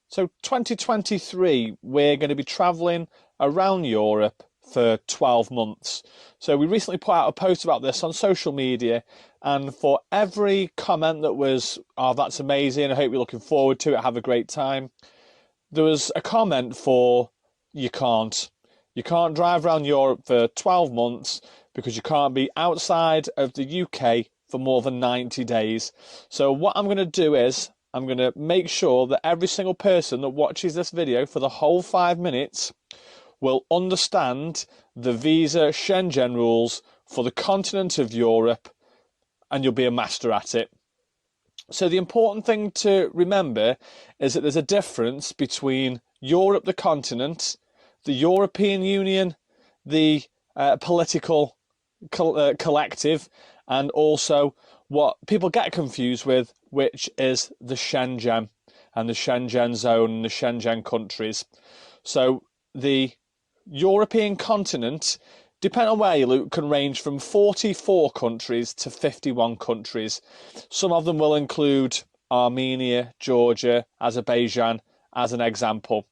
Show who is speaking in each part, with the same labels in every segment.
Speaker 1: So 2023, we're going to be travelling around Europe for 12 months. So we recently put out a post about this on social media, and for every comment that was, "Oh, that's amazing, I hope you're looking forward to it, have a great time," there was a comment for, "You can't. You can't drive around Europe for 12 months because you can't be outside of the UK for more than 90 days. So what I'm going to do is I'm going to make sure that every single person that watches this video for the whole 5 minutes will understand the visa Schengen rules for the continent of Europe, and you'll be a master at it. So the important thing to remember is that there's a difference between Europe, the continent, the European Union, the political collective, and also what people get confused with, which is the Schengen and the Schengen zone and the Schengen countries. So the European continent, depending on where you look, can range from 44 countries to 51 countries. Some of them will include Armenia, Georgia, Azerbaijan as an example.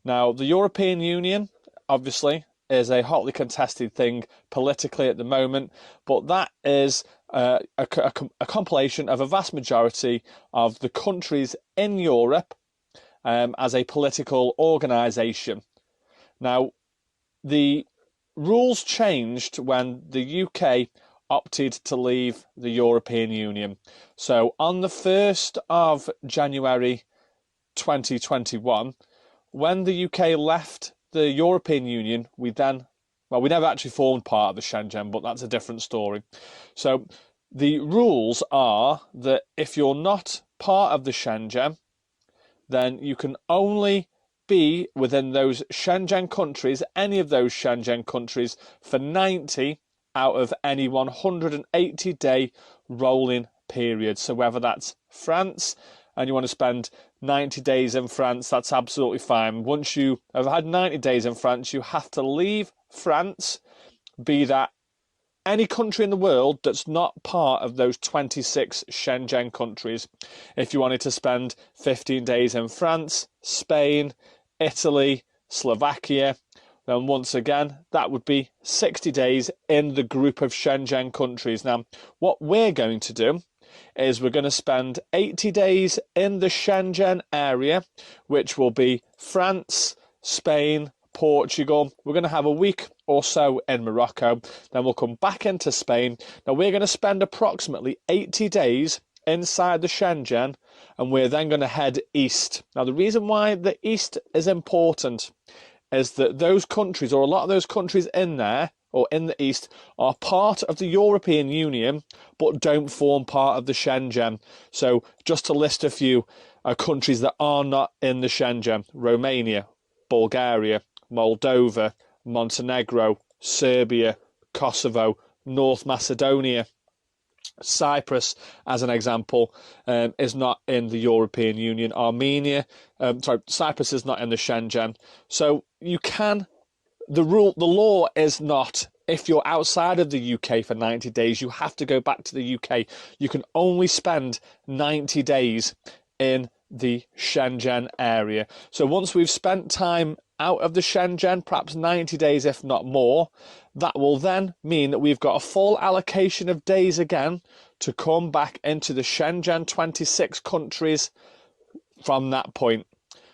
Speaker 1: Now, the European Union, obviously, is a hotly contested thing politically at the moment, but that is a compilation of a vast majority of the countries in Europe as a political organisation. Now, the rules changed when the UK opted to leave the European Union. So on the 1st of January 2021, when the UK left the European Union, we never actually formed part of the Schengen, but that's a different story. So the rules are that if you're not part of the Schengen, then you can only be within those Schengen countries, any of those Schengen countries, for 90 out of any 180-day rolling period. So whether that's France and you want to spend 90 days in France, that's absolutely fine. Once you have had 90 days in France, you have to leave France, be that any country in the world that's not part of those 26 Schengen countries. If you wanted to spend 15 days in France, Spain, Italy, Slovakia, then once again, that would be 60 days in the group of Schengen countries. Now, what we're going to do is we're going to spend 80 days in the Schengen area, which will be France, Spain, Portugal. We're going to have a week or so in Morocco. Then we'll come back into Spain. Now, we're going to spend approximately 80 days inside the Schengen, and we're then going to head east. Now, the reason why the east is important is that those countries, or a lot of those countries in there, or in the east, are part of the European Union, but don't form part of the Schengen. So just to list a few countries that are not in the Schengen: Romania, Bulgaria, Moldova, Montenegro, Serbia, Kosovo, North Macedonia. Cyprus, as an example, is not in the European Union. Cyprus is not in the Schengen. So the law is not, if you're outside of the UK for 90 days, you have to go back to the UK. You can only spend 90 days in the Schengen area. So once we've spent time out of the Schengen, perhaps 90 days, if not more, that will then mean that we've got a full allocation of days again to come back into the Schengen 26 countries from that point.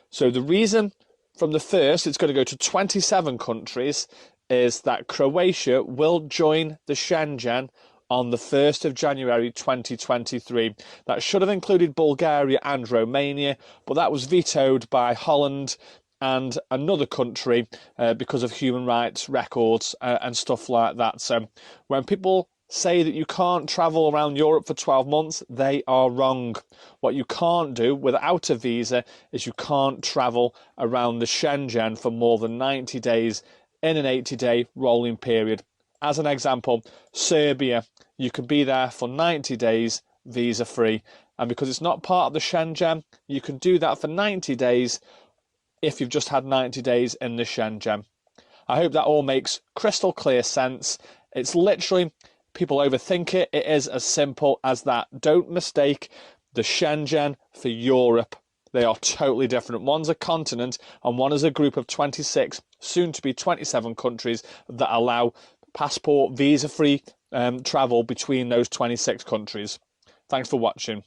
Speaker 1: So the reason from the first it's going to go to 27 countries is that Croatia will join the Schengen on the 1st of January 2023. That should have included Bulgaria and Romania, but that was vetoed by Holland and another country because of human rights records and stuff like that. So when people say that you can't travel around Europe for 12 months, they are wrong. What you can't do without a visa is you can't travel around the Schengen for more than 90 days in an 80-day rolling period. As an example, Serbia, you can be there for 90 days visa-free. And because it's not part of the Schengen, you can do that for 90 days if you've just had 90 days in the Schengen. I hope that all makes crystal clear sense. It's literally, people overthink it. It is as simple as that. Don't mistake the Schengen for Europe. They are totally different. One's a continent and one is a group of 26, soon to be 27 countries that allow passport, visa-free travel between those 26 countries. Thanks for watching.